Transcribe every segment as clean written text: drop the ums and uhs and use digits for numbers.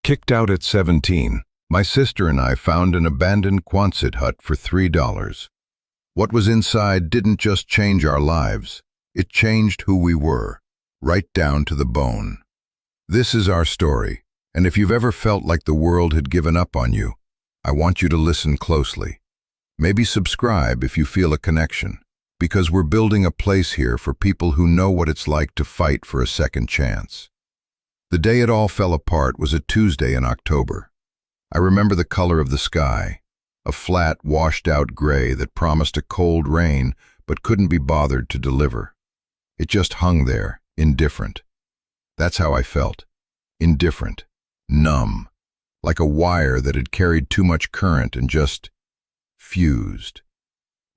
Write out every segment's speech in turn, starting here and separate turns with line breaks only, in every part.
Kicked out at 17, my sister and I found an abandoned Quonset hut for $3. What was inside didn't just change our lives, it changed who we were, right down to the bone. This is our story, and if you've ever felt like the world had given up on you, I want you to listen closely. Maybe subscribe if you feel a connection, because we're building a place here for people who know what it's like to fight for a second chance. The day it all fell apart was a Tuesday in October. I remember the color of the sky, a flat, washed-out gray that promised a cold rain but couldn't be bothered to deliver. It just hung there, indifferent. That's how I felt. Indifferent. Numb. Like a wire that had carried too much current and just fused.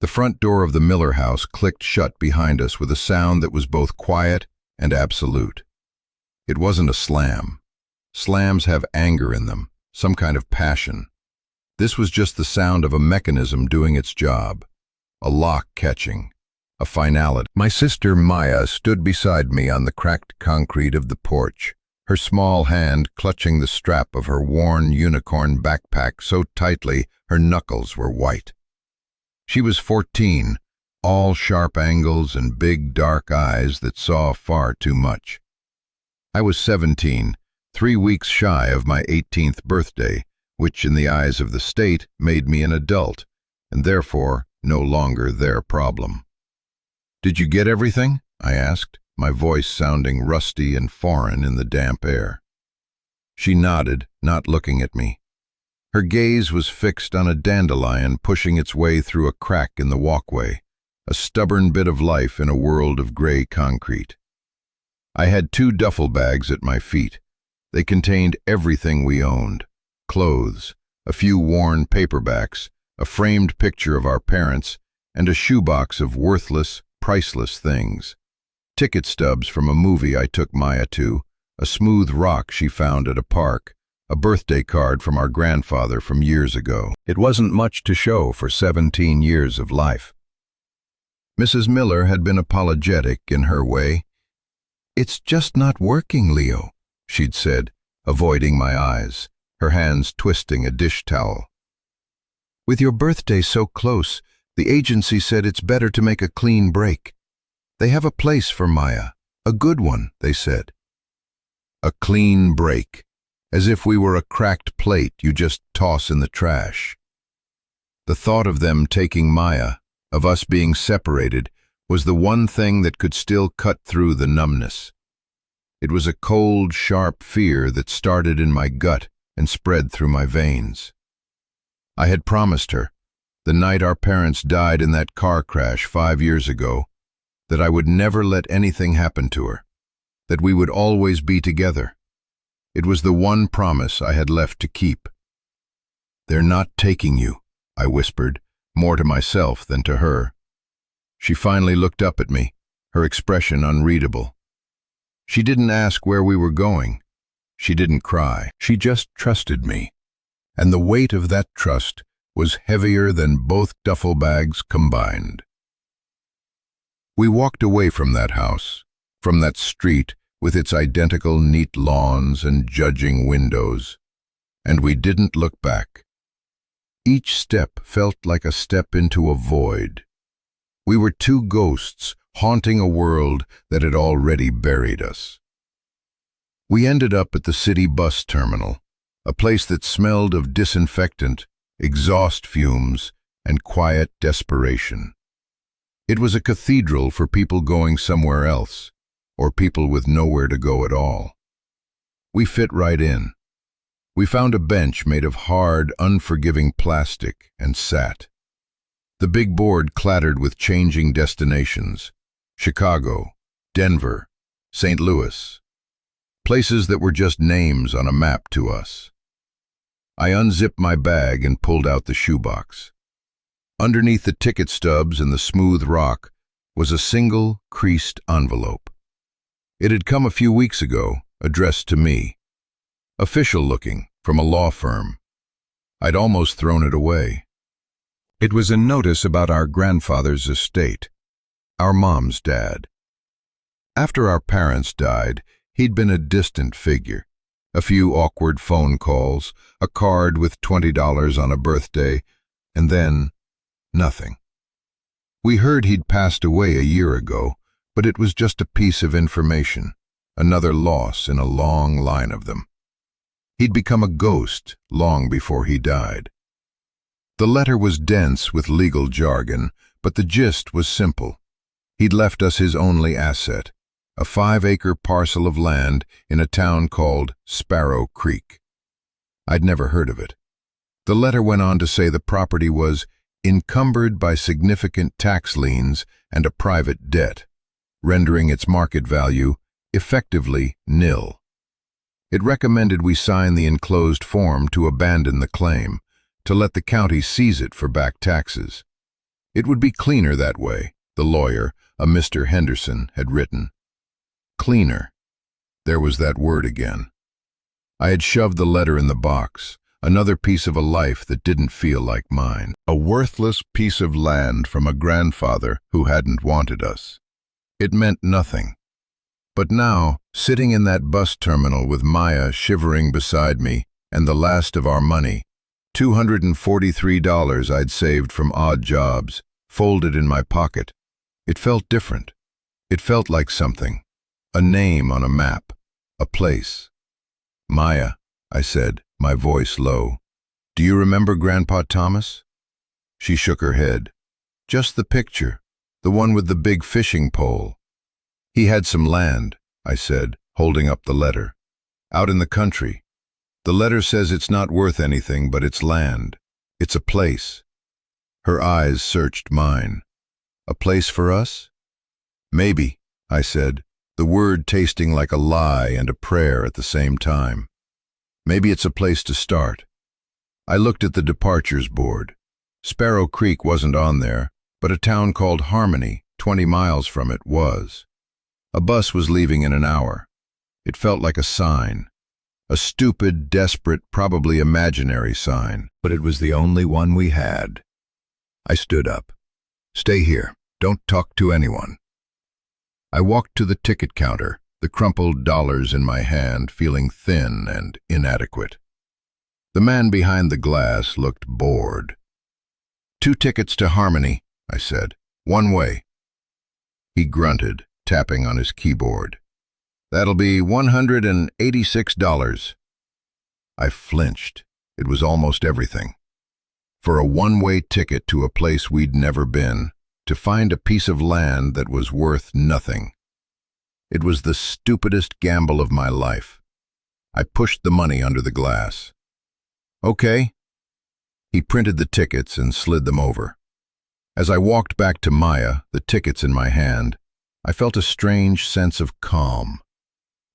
The front door of the Miller house clicked shut behind us with a sound that was both quiet and absolute. It wasn't a slam. Slams have anger in them, some kind of passion. This was just the sound of a mechanism doing its job, a lock catching, a finality. My sister Maya stood beside me on the cracked concrete of the porch, her small hand clutching the strap of her worn unicorn backpack so tightly her knuckles were white. She was 14, all sharp angles and big dark eyes that saw far too much. I was 17, 3 weeks shy of my 18th birthday, which in the eyes of the state made me an adult, and therefore no longer their problem. "Did you get everything?" I asked, my voice sounding rusty and foreign in the damp air. She nodded, not looking at me. Her gaze was fixed on a dandelion pushing its way through a crack in the walkway, a stubborn bit of life in a world of gray concrete. I had 2 duffel bags at my feet. They contained everything we owned: clothes, a few worn paperbacks, a framed picture of our parents, and a shoebox of worthless, priceless things. Ticket stubs from a movie I took Maya to, a smooth rock she found at a park, a birthday card from our grandfather from years ago. It wasn't much to show for 17 years of life. Mrs. Miller had been apologetic in her way. "It's just not working, Leo," she'd said, avoiding my eyes, her hands twisting a dish towel. "With your birthday so close, the agency said it's better to make a clean break. They have a place for Maya, a good one," they said. A clean break, as if we were a cracked plate you just toss in the trash. The thought of them taking Maya, of us being separated, was the one thing that could still cut through the numbness. It was a cold, sharp fear that started in my gut and spread through my veins. I had promised her, the night our parents died in that car crash 5 years ago, that I would never let anything happen to her, that we would always be together. It was the one promise I had left to keep. "They're not taking you," I whispered, more to myself than to her. She finally looked up at me, her expression unreadable. She didn't ask where we were going. She didn't cry. She just trusted me. And the weight of that trust was heavier than both duffel bags combined. We walked away from that house, from that street with its identical neat lawns and judging windows, and we didn't look back. Each step felt like a step into a void. We were 2 ghosts haunting a world that had already buried us. We ended up at the city bus terminal, a place that smelled of disinfectant, exhaust fumes, and quiet desperation. It was a cathedral for people going somewhere else, or people with nowhere to go at all. We fit right in. We found a bench made of hard, unforgiving plastic and sat. The big board clattered with changing destinations: Chicago, Denver, St. Louis. Places that were just names on a map to us. I unzipped my bag and pulled out the shoebox. Underneath the ticket stubs and the smooth rock was a single, creased envelope. It had come a few weeks ago, addressed to me. Official looking, from a law firm. I'd almost thrown it away. It was a notice about our grandfather's estate, our mom's dad. After our parents died, he'd been a distant figure, A few awkward phone calls, a card with $20 on a birthday, and then nothing. We heard he'd passed away a year ago, but it was just a piece of information, another loss in a long line of them. He'd become a ghost long before he died. The letter was dense with legal jargon, but the gist was simple. He'd left us his only asset, a 5-acre parcel of land in a town called Sparrow Creek. I'd never heard of it. The letter went on to say the property was encumbered by significant tax liens and a private debt, rendering its market value effectively nil. It recommended we sign the enclosed form to abandon the claim, to let the county seize it for back taxes. It would be cleaner that way, the lawyer, a Mr. Henderson, had written. Cleaner. There was that word again. I had shoved the letter in the box, another piece of a life that didn't feel like mine. A worthless piece of land from a grandfather who hadn't wanted us. It meant nothing. But now, sitting in that bus terminal with Maya shivering beside me and the last of our money, $243 I'd saved from odd jobs, folded in my pocket, it felt different. It felt like something. A name on a map. A place. Maya, I said, my voice low. Do you remember Grandpa Thomas? She shook her head. Just the picture, the one with the big fishing pole. He had some land, I said, holding up the letter. Out in the country. The letter says it's not worth anything, but it's land. It's a place. Her eyes searched mine. A place for us? Maybe, I said, the word tasting like a lie and a prayer at the same time. Maybe it's a place to start. I looked at the departures board. Sparrow Creek wasn't on there, but a town called Harmony, 20 miles from it, was. A bus was leaving in an hour. It felt like a sign. A stupid, desperate, probably imaginary sign. But it was the only one we had. I stood up. Stay here. Don't talk to anyone. I walked to the ticket counter, the crumpled dollars in my hand, feeling thin and inadequate. The man behind the glass looked bored. 2 tickets to Harmony, I said. One way. He grunted, tapping on his keyboard. That'll be $186. I flinched. It was almost everything. For a one-way ticket to a place we'd never been, to find a piece of land that was worth nothing. It was the stupidest gamble of my life. I pushed the money under the glass. Okay. He printed the tickets and slid them over. As I walked back to Maya, the tickets in my hand, I felt a strange sense of calm.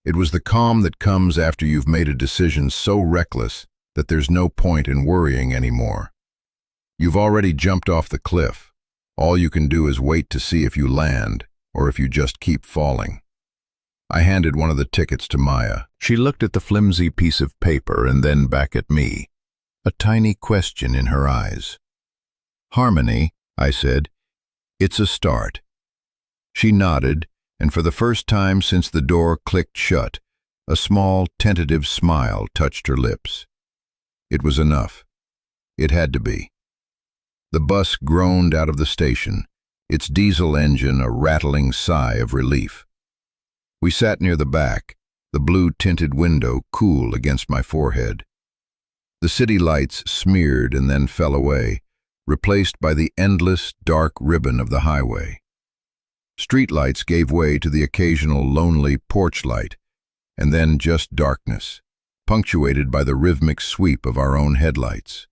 It was the calm that comes after you've made a decision so reckless that there's no point in worrying anymore. You've already jumped off the cliff. All you can do is wait to see if you land, or if you just keep falling. I handed one of the tickets to Maya. She looked at the flimsy piece of paper and then back at me, a tiny question in her eyes. Harmony, I said, it's a start. She nodded, and for the first time since the door clicked shut, a small, tentative smile touched her lips. It was enough. It had to be. The bus groaned out of the station, its diesel engine a rattling sigh of relief. We sat near the back, the blue-tinted window cool against my forehead. The city lights smeared and then fell away, replaced by the endless, dark ribbon of the highway. Streetlights gave way to the occasional lonely porch light, and then just darkness, punctuated by the rhythmic sweep of our own headlights.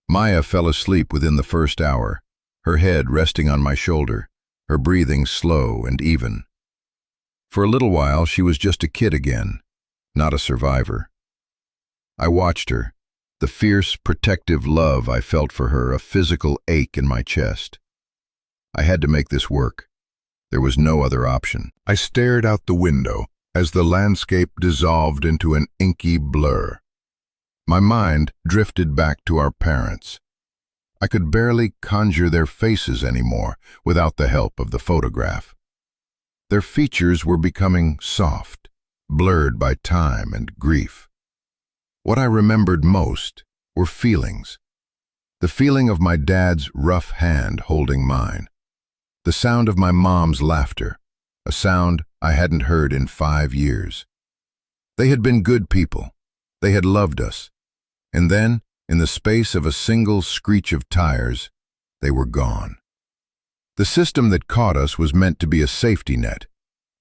Maya fell asleep within the first hour, her head resting on my shoulder, her breathing slow and even. For a little while, she was just a kid again, not a survivor. I watched her, the fierce, protective love I felt for her a physical ache in my chest. I had to make this work. There was no other option. I stared out the window as the landscape dissolved into an inky blur. My mind drifted back to our parents. I could barely conjure their faces anymore without the help of the photograph. Their features were becoming soft, blurred by time and grief. What I remembered most were feelings. The feeling of my dad's rough hand holding mine. The sound of my mom's laughter, a sound I hadn't heard in 5 years. They had been good people. They had loved us. And then, in the space of a single screech of tires, they were gone. The system that caught us was meant to be a safety net,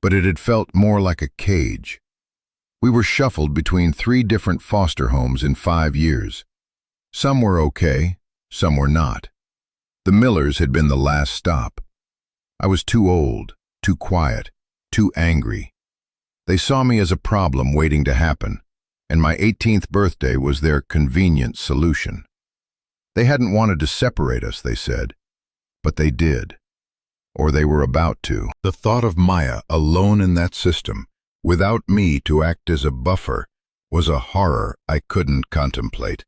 but it had felt more like a cage. We were shuffled between 3 different foster homes in 5 years. Some were okay, some were not. The Millers had been the last stop. I was too old, too quiet, too angry. They saw me as a problem waiting to happen, and my 18th birthday was their convenient solution. They hadn't wanted to separate us, they said, but they did. Or they were about to. The thought of Maya alone in that system, without me to act as a buffer, was a horror I couldn't contemplate.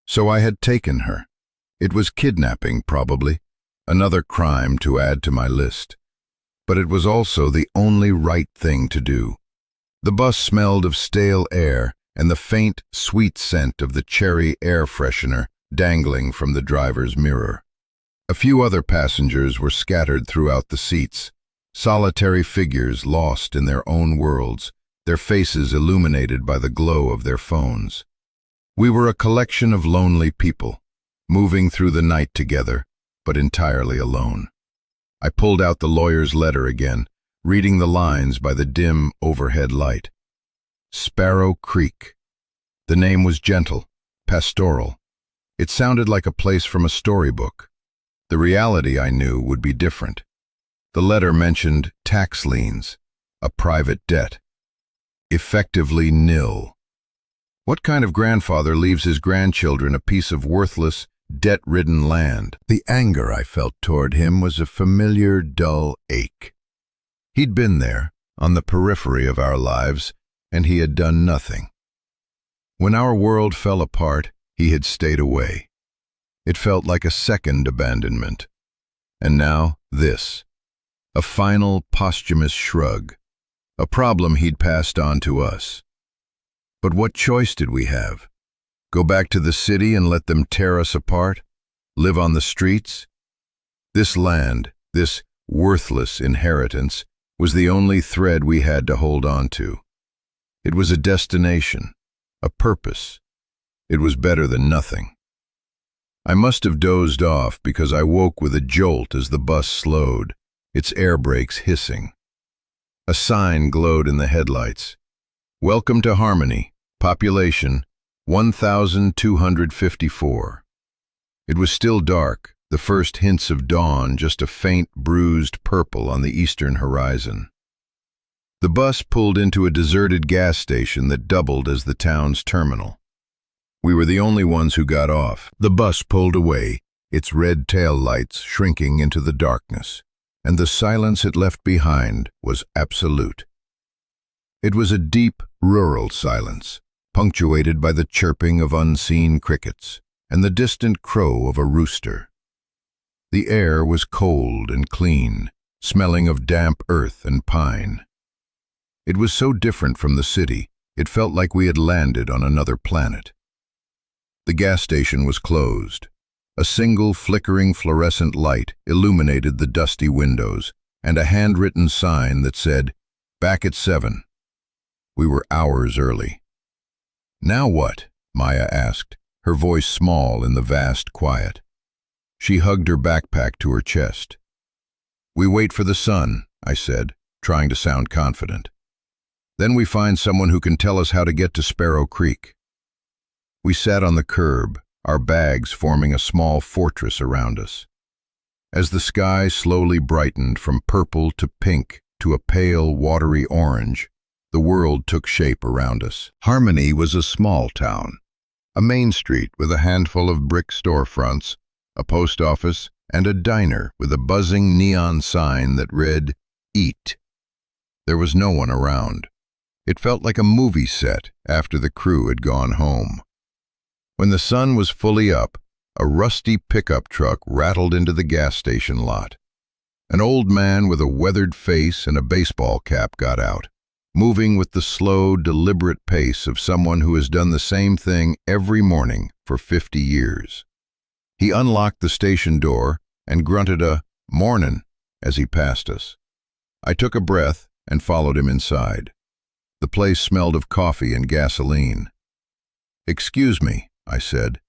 So I had taken her. It was kidnapping, probably, another crime to add to my list. But it was also the only right thing to do. The bus smelled of stale air and the faint, sweet scent of the cherry air freshener dangling from the driver's mirror. A few other passengers were scattered throughout the seats, solitary figures lost in their own worlds, their faces illuminated by the glow of their phones. We were a collection of lonely people, moving through the night together, but entirely alone. I pulled out the lawyer's letter again, reading the lines by the dim overhead light. Sparrow Creek. The name was gentle, pastoral. It sounded like a place from a storybook. The reality, I knew, would be different. The letter mentioned tax liens, a private debt. Effectively nil. What kind of grandfather leaves his grandchildren a piece of worthless, debt-ridden land? The anger I felt toward him was a familiar, dull ache. He'd been there, on the periphery of our lives, and he had done nothing. When our world fell apart, he had stayed away. It felt like a second abandonment. And now, this. A final, posthumous shrug. A problem he'd passed on to us. But what choice did we have? Go back to the city and let them tear us apart? Live on the streets? This land, this worthless inheritance, was the only thread we had to hold on to. It was a destination, a purpose. It was better than nothing. I must have dozed off because I woke with a jolt as the bus slowed, its air brakes hissing. A sign glowed in the headlights. Welcome to Harmony, population 1,254. It was still dark, the first hints of dawn just a faint bruised purple on the eastern horizon. The bus pulled into a deserted gas station that doubled as the town's terminal. We were the only ones who got off. The bus pulled away, its red tail lights shrinking into the darkness, and the silence it left behind was absolute. It was a deep, rural silence, punctuated by the chirping of unseen crickets and the distant crow of a rooster. The air was cold and clean, smelling of damp earth and pine. It was so different from the city, it felt like we had landed on another planet. The gas station was closed. A single flickering fluorescent light illuminated the dusty windows, and a handwritten sign that said, "Back at 7." We were hours early. "Now what?" Maya asked, her voice small in the vast quiet. She hugged her backpack to her chest. "We wait for the sun," I said, trying to sound confident. "Then we find someone who can tell us how to get to Sparrow Creek." We sat on the curb, our bags forming a small fortress around us. As the sky slowly brightened from purple to pink to a pale, watery orange, the world took shape around us. Harmony was a small town, a main street with a handful of brick storefronts, a post office, and a diner with a buzzing neon sign that read, "Eat." There was no one around. It felt like a movie set after the crew had gone home. When the sun was fully up, a rusty pickup truck rattled into the gas station lot. An old man with a weathered face and a baseball cap got out. moving with the slow, deliberate pace of someone who has done the same thing every morning for 50 years. He unlocked the station door and grunted a "mornin'" as he passed us. I took a breath and followed him inside. The place smelled of coffee and gasoline. "Excuse me," I said.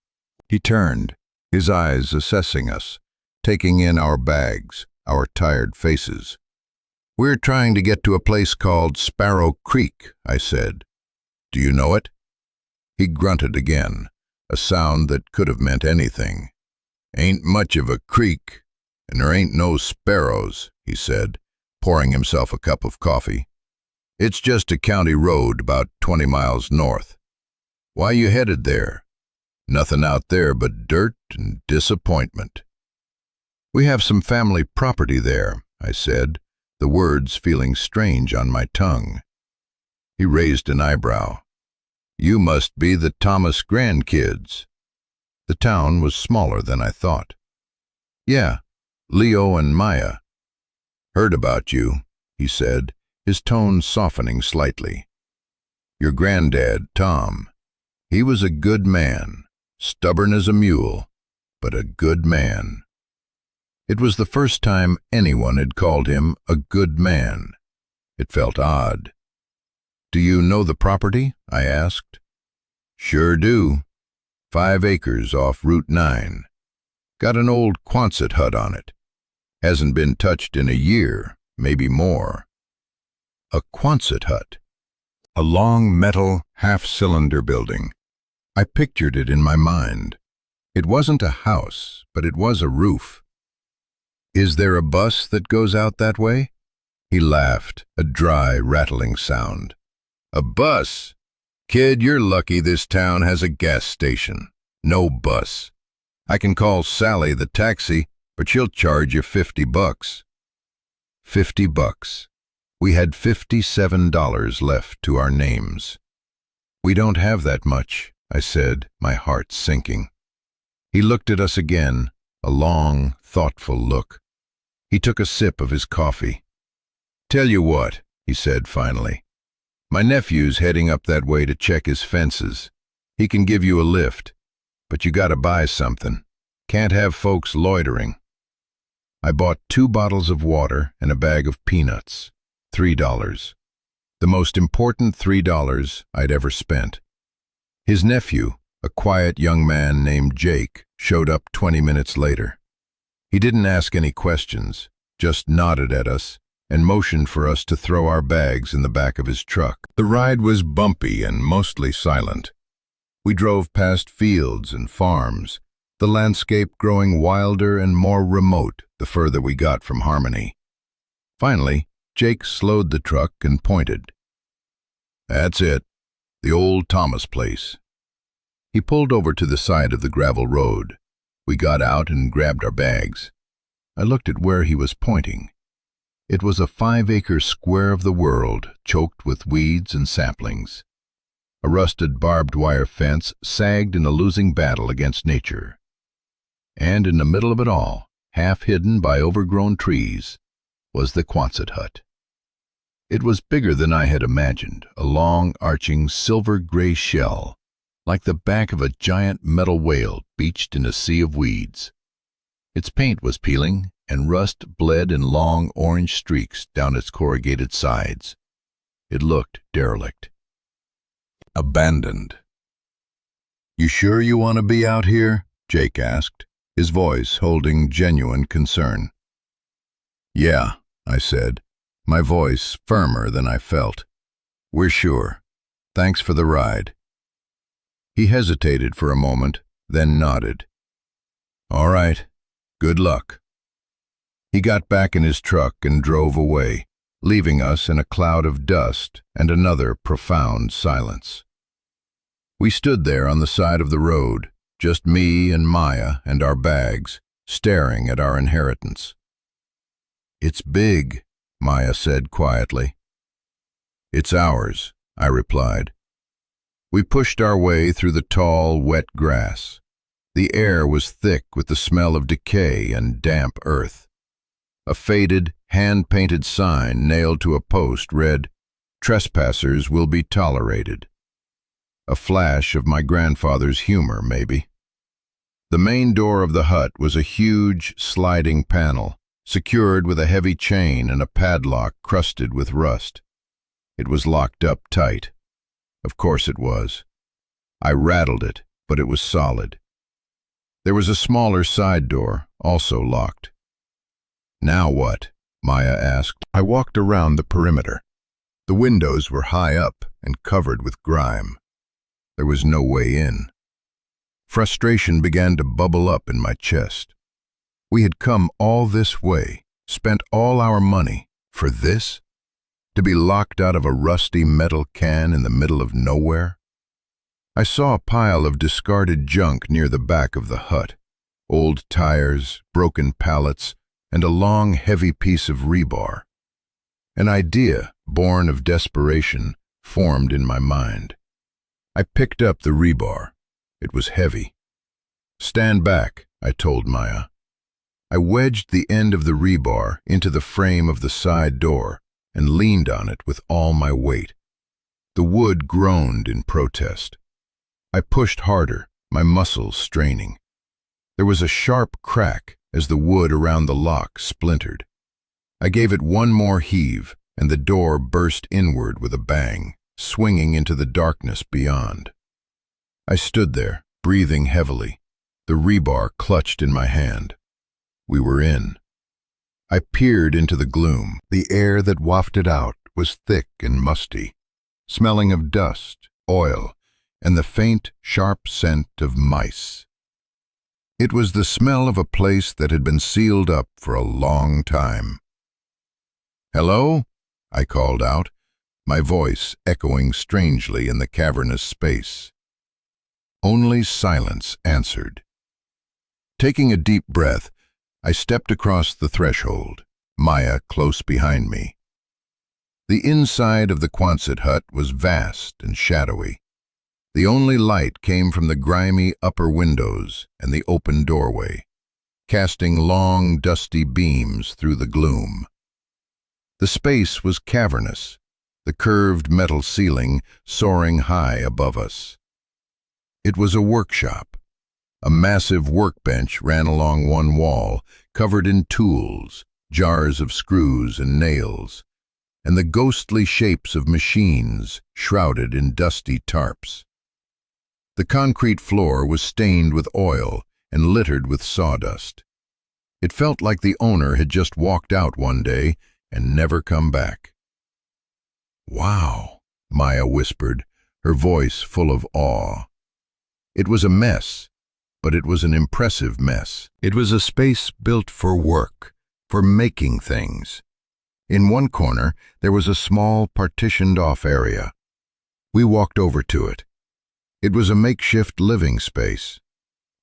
He turned, his eyes assessing us, taking in our bags, our tired faces. "We're trying to get to a place called Sparrow Creek," I said. "Do you know it?" He grunted again, a sound that could have meant anything. "Ain't much of a creek, and there ain't no sparrows," he said, pouring himself a cup of coffee. "It's just a county road about 20 miles north. Why you headed there? Nothing out there but dirt and disappointment." "We have some family property there," I said, the words feeling strange on my tongue. He raised an eyebrow. "You must be the Thomas grandkids." The town was smaller than I thought. "Yeah, Leo and Maya." "Heard about you," he said, his tone softening slightly. "Your granddad, Tom, he was a good man, stubborn as a mule, but a good man." It was the first time anyone had called him a good man. It felt odd. "Do you know the property?" I asked. "Sure do. 5 acres off Route 9. Got an old Quonset hut on it. Hasn't been touched in a year, maybe more." A Quonset hut. A long metal, half-cylinder building. I pictured it in my mind. It wasn't a house, but it was a roof. "Is there a bus that goes out that way?" He laughed, a dry, rattling sound. "A bus? Kid, you're lucky this town has a gas station. No bus. I can call Sally the taxi, but she'll charge you $50. $50. We had $57 left to our names. "We don't have that much," I said, my heart sinking. He looked at us again, a long, thoughtful look. He took a sip of his coffee. "Tell you what," he said finally. "My nephew's heading up that way to check his fences. He can give you a lift, but you gotta buy something. Can't have folks loitering." I bought 2 bottles of water and a bag of peanuts. $3. The most important $3 I'd ever spent. His nephew, a quiet young man named Jake, showed up 20 minutes later. He didn't ask any questions, just nodded at us and motioned for us to throw our bags in the back of his truck. The ride was bumpy and mostly silent. We drove past fields and farms, the landscape growing wilder and more remote the further we got from Harmony. Finally, Jake slowed the truck and pointed. "That's it, the old Thomas place." He pulled over to the side of the gravel road. We got out and grabbed our bags. I looked at where he was pointing. It was a 5-acre square of the world, choked with weeds and saplings. A rusted barbed wire fence sagged in a losing battle against nature. And in the middle of it all, half hidden by overgrown trees, was the Quonset hut. It was bigger than I had imagined, a long, arching, silver-gray shell, like the back of a giant metal whale beached in a sea of weeds. Its paint was peeling, and rust bled in long orange streaks down its corrugated sides. It looked derelict. Abandoned. "You sure you want to be out here?" Jake asked, his voice holding genuine concern. "Yeah," I said, my voice firmer than I felt. "We're sure. Thanks for the ride." He hesitated for a moment, then nodded. "All right. Good luck." He got back in his truck and drove away, leaving us in a cloud of dust and another profound silence. We stood there on the side of the road, just me and Maya and our bags, staring at our inheritance. "It's big," Maya said quietly. "It's ours," I replied. We pushed our way through the tall, wet grass. The air was thick with the smell of decay and damp earth. A faded, hand-painted sign nailed to a post read, Trespassers will be tolerated. A flash of my grandfather's humor, maybe. The main door of the hut was a huge, sliding panel, secured with a heavy chain and a padlock crusted with rust. It was locked up tight. Of course it was. I rattled it, but it was solid. There was a smaller side door, also locked. "Now what?" Maya asked. I walked around the perimeter. The windows were high up and covered with grime. There was no way in. Frustration began to bubble up in my chest. We had come all this way, spent all our money, for this? To be locked out of a rusty metal can in the middle of nowhere? I saw a pile of discarded junk near the back of the hut. Old tires, broken pallets, and a long, heavy piece of rebar. An idea, born of desperation, formed in my mind. I picked up the rebar. It was heavy. "Stand back," I told Maya. I wedged the end of the rebar into the frame of the side door and leaned on it with all my weight. The wood groaned in protest. I pushed harder, my muscles straining. There was a sharp crack as the wood around the lock splintered. I gave it one more heave, and the door burst inward with a bang, swinging into the darkness beyond. I stood there, breathing heavily, the rebar clutched in my hand. We were in. I peered into the gloom. The air that wafted out was thick and musty, smelling of dust, oil, and the faint, sharp scent of mice. It was the smell of a place that had been sealed up for a long time. "Hello?" I called out, my voice echoing strangely in the cavernous space. Only silence answered. Taking a deep breath, I stepped across the threshold, Maya close behind me. The inside of the Quonset hut was vast and shadowy. The only light came from the grimy upper windows and the open doorway, casting long, dusty beams through the gloom. The space was cavernous, the curved metal ceiling soaring high above us. It was a workshop. A massive workbench ran along one wall, covered in tools, jars of screws and nails, and the ghostly shapes of machines shrouded in dusty tarps. The concrete floor was stained with oil and littered with sawdust. It felt like the owner had just walked out one day and never come back. "Wow," Maya whispered, her voice full of awe. It was a mess, but it was an impressive mess. It was a space built for work, for making things. In one corner, there was a small partitioned-off area. We walked over to it. It was a makeshift living space.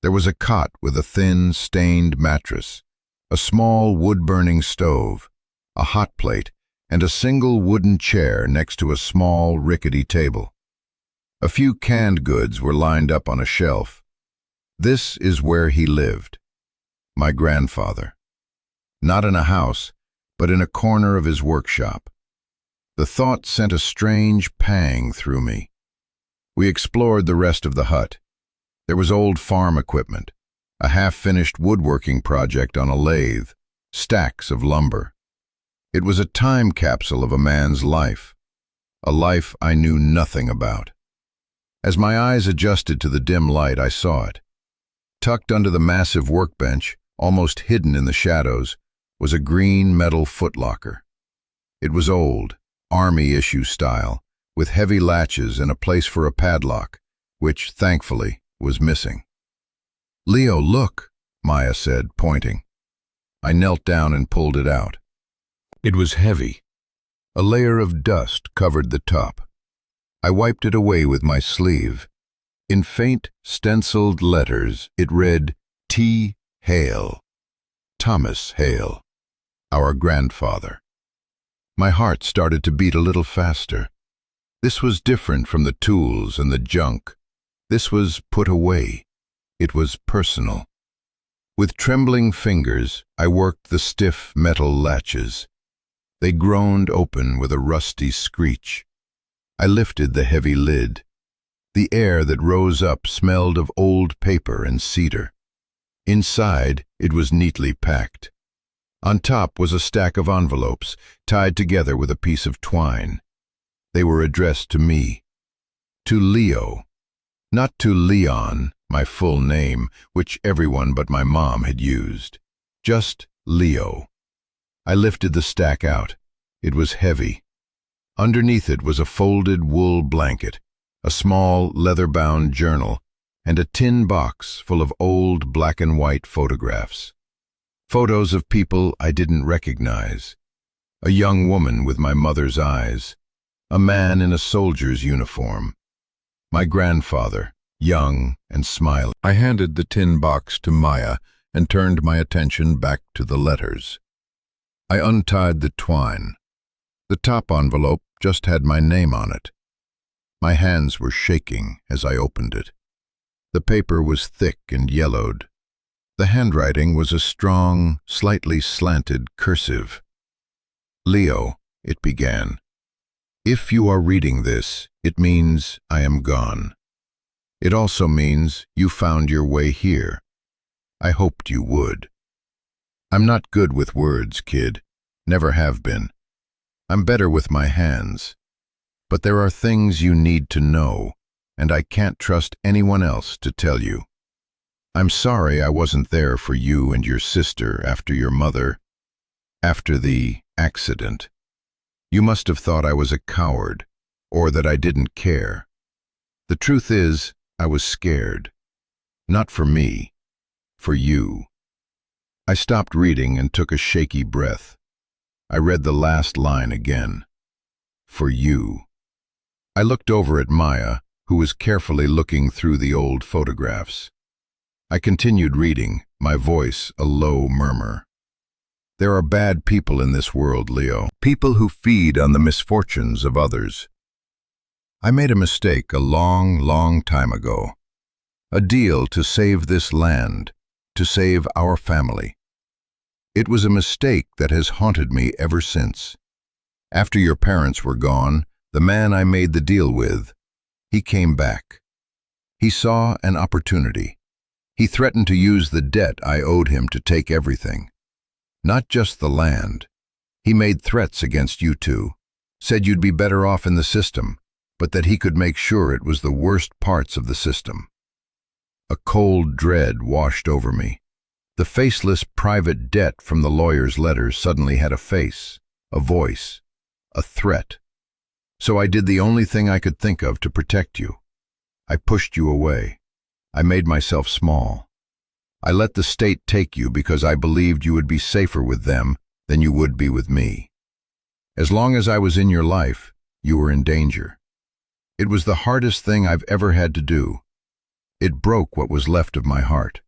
There was a cot with a thin, stained mattress, a small wood-burning stove, a hot plate, and a single wooden chair next to a small, rickety table. A few canned goods were lined up on a shelf. This is where he lived, my grandfather. Not in a house, but in a corner of his workshop. The thought sent a strange pang through me. We explored the rest of the hut. There was old farm equipment, a half-finished woodworking project on a lathe, stacks of lumber. It was a time capsule of a man's life, a life I knew nothing about. As my eyes adjusted to the dim light, I saw it. Tucked under the massive workbench, almost hidden in the shadows, was a green metal footlocker. It was old, army-issue style, with heavy latches and a place for a padlock, which, thankfully, was missing. "Leo, look," Maya said, pointing. I knelt down and pulled it out. It was heavy. A layer of dust covered the top. I wiped it away with my sleeve. In faint, stenciled letters, it read, T. Hale. Thomas Hale, our grandfather. My heart started to beat a little faster. This was different from the tools and the junk. This was put away. It was personal. With trembling fingers, I worked the stiff metal latches. They groaned open with a rusty screech. I lifted the heavy lid. The air that rose up smelled of old paper and cedar. Inside, it was neatly packed. On top was a stack of envelopes, tied together with a piece of twine. They were addressed to me. To Leo. Not to Leon, my full name, which everyone but my mom had used. Just Leo. I lifted the stack out. It was heavy. Underneath it was a folded wool blanket, a small leather-bound journal, and a tin box full of old black-and-white photographs. Photos of people I didn't recognize. A young woman with my mother's eyes. A man in a soldier's uniform. My grandfather, young and smiling. I handed the tin box to Maya and turned my attention back to the letters. I untied the twine. The top envelope just had my name on it. My hands were shaking as I opened it. The paper was thick and yellowed. The handwriting was a strong, slightly slanted cursive. Leo, it began. If you are reading this, it means I am gone. It also means you found your way here. I hoped you would. I'm not good with words, kid. Never have been. I'm better with my hands. But there are things you need to know, and I can't trust anyone else to tell you. I'm sorry I wasn't there for you and your sister after your mother, after the accident. You must have thought I was a coward, or that I didn't care. The truth is, I was scared. Not for me, for you. I stopped reading and took a shaky breath. I read the last line again. For you. I looked over at Maya, who was carefully looking through the old photographs. I continued reading, my voice a low murmur. There are bad people in this world, Leo. People who feed on the misfortunes of others. I made a mistake a long, long time ago. A deal to save this land, to save our family. It was a mistake that has haunted me ever since. After your parents were gone, the man I made the deal with, he came back. He saw an opportunity. He threatened to use the debt I owed him to take everything. Not just the land. He made threats against you two, said you'd be better off in the system, but that he could make sure it was the worst parts of the system. A cold dread washed over me. The faceless private debt from the lawyer's letters suddenly had a face, a voice, a threat. So I did the only thing I could think of to protect you. I pushed you away. I made myself small. I let the state take you because I believed you would be safer with them than you would be with me. As long as I was in your life, you were in danger. It was the hardest thing I've ever had to do. It broke what was left of my heart.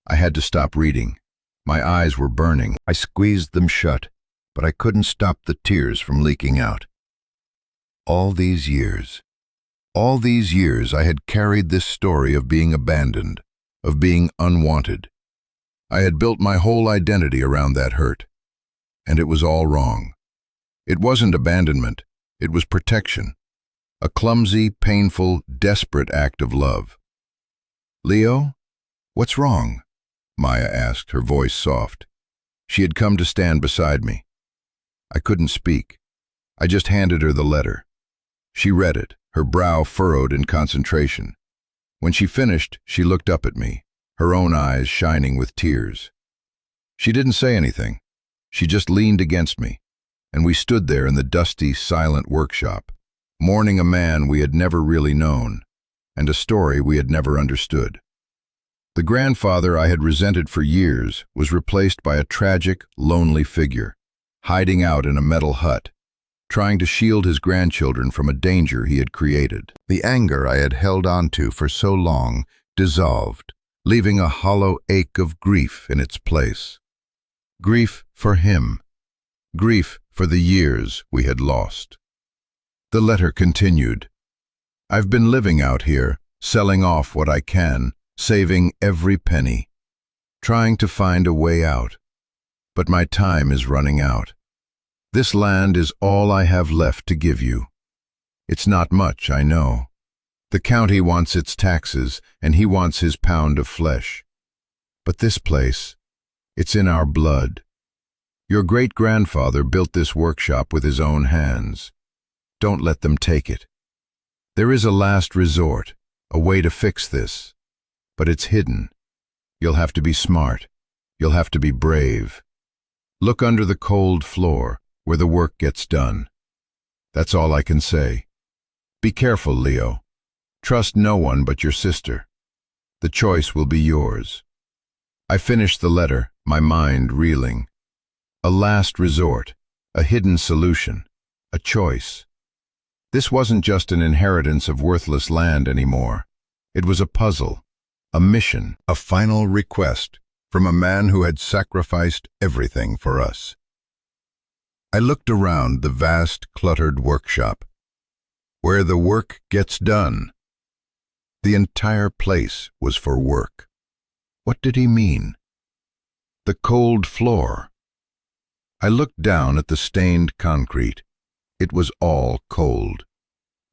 I had to stop reading. My eyes were burning. I squeezed them shut, but I couldn't stop the tears from leaking out. All these years I had carried this story of being abandoned, of being unwanted. I had built my whole identity around that hurt, and it was all wrong. It wasn't abandonment, it was protection. A clumsy, painful, desperate act of love. Leo, what's wrong? Maya asked, her voice soft. She had come to stand beside me. I couldn't speak. I just handed her the letter. She read it, her brow furrowed in concentration. When she finished, she looked up at me, her own eyes shining with tears. She didn't say anything. She just leaned against me, and we stood there in the dusty, silent workshop, mourning a man we had never really known, and a story we had never understood. The grandfather I had resented for years was replaced by a tragic, lonely figure, hiding out in a metal hut, trying to shield his grandchildren from a danger he had created. The anger I had held onto for so long dissolved, leaving a hollow ache of grief in its place. Grief for him. Grief for the years we had lost. The letter continued. I've been living out here, selling off what I can, saving every penny, trying to find a way out. But my time is running out. This land is all I have left to give you. It's not much, I know. The county wants its taxes, and he wants his pound of flesh. But this place, it's in our blood. Your great-grandfather built this workshop with his own hands. Don't let them take it. There is a last resort, a way to fix this. But it's hidden. You'll have to be smart. You'll have to be brave. Look under the cold floor, where the work gets done. That's all I can say. Be careful, Leo. Trust no one but your sister. The choice will be yours. I finished the letter, my mind reeling. A last resort, a hidden solution, a choice. This wasn't just an inheritance of worthless land anymore. It was a puzzle, a mission, a final request from a man who had sacrificed everything for us. I looked around the vast, cluttered workshop. Where the work gets done. The entire place was for work. What did he mean? The cold floor. I looked down at the stained concrete. It was all cold.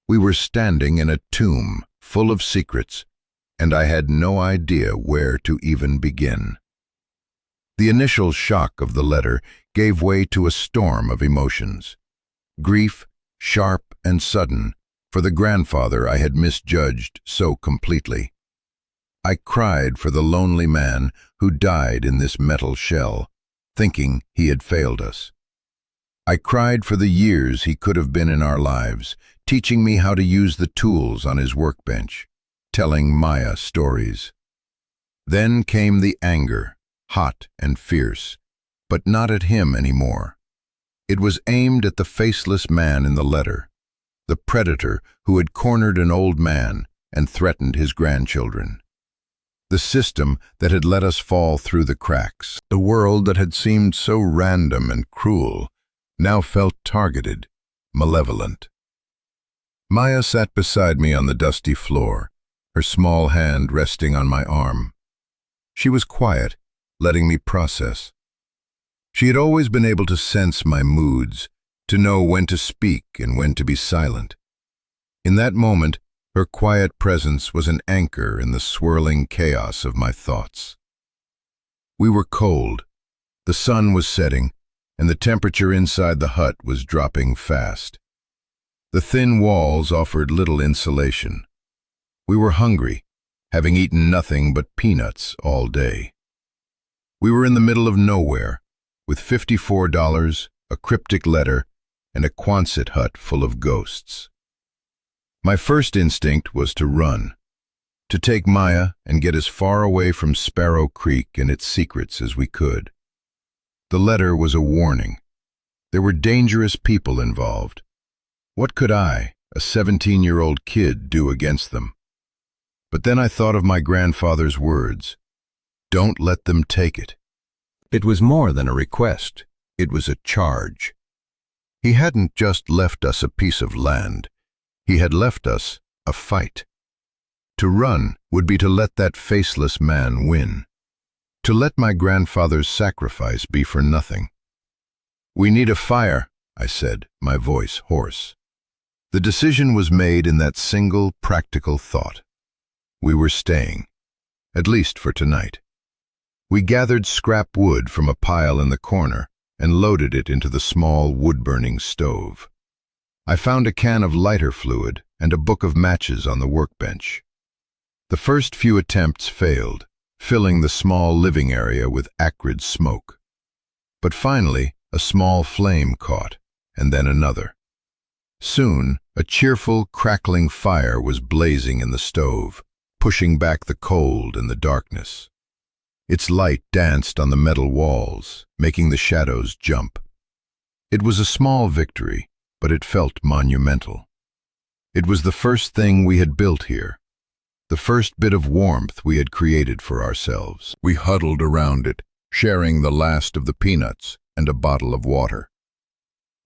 We were standing in a tomb full of secrets, and I had no idea where to even begin. The initial shock of the letter gave way to a storm of emotions. Grief, sharp and sudden, for the grandfather I had misjudged so completely. I cried for the lonely man who died in this metal shell, thinking he had failed us. I cried for the years he could have been in our lives, teaching me how to use the tools on his workbench, telling Maya stories. Then came the anger, hot and fierce, but not at him anymore. It was aimed at the faceless man in the letter, the predator who had cornered an old man and threatened his grandchildren. The system that had let us fall through the cracks, the world that had seemed so random and cruel, now felt targeted, malevolent. Maya sat beside me on the dusty floor, her small hand resting on my arm. She was quiet, letting me process. She had always been able to sense my moods, to know when to speak and when to be silent. In that moment, her quiet presence was an anchor in the swirling chaos of my thoughts. We were cold. The sun was setting, and the temperature inside the hut was dropping fast. The thin walls offered little insulation. We were hungry, having eaten nothing but peanuts all day. We were in the middle of nowhere, with $54, a cryptic letter, and a Quonset hut full of ghosts. My first instinct was to run, to take Maya and get as far away from Sparrow Creek and its secrets as we could. The letter was a warning. There were dangerous people involved. What could I, a 17-year-old kid, do against them? But then I thought of my grandfather's words. Don't let them take it. It was more than a request. It was a charge. He hadn't just left us a piece of land. He had left us a fight. To run would be to let that faceless man win. To let my grandfather's sacrifice be for nothing. We need a fire, I said, my voice hoarse. The decision was made in that single practical thought. We were staying, at least for tonight. We gathered scrap wood from a pile in the corner and loaded it into the small wood-burning stove. I found a can of lighter fluid and a book of matches on the workbench. The first few attempts failed, filling the small living area with acrid smoke. But finally, a small flame caught, and then another. Soon, a cheerful, crackling fire was blazing in the stove, pushing back the cold and the darkness. Its light danced on the metal walls, making the shadows jump. It was a small victory, but it felt monumental. It was the first thing we had built here, the first bit of warmth we had created for ourselves. We huddled around it, sharing the last of the peanuts and a bottle of water.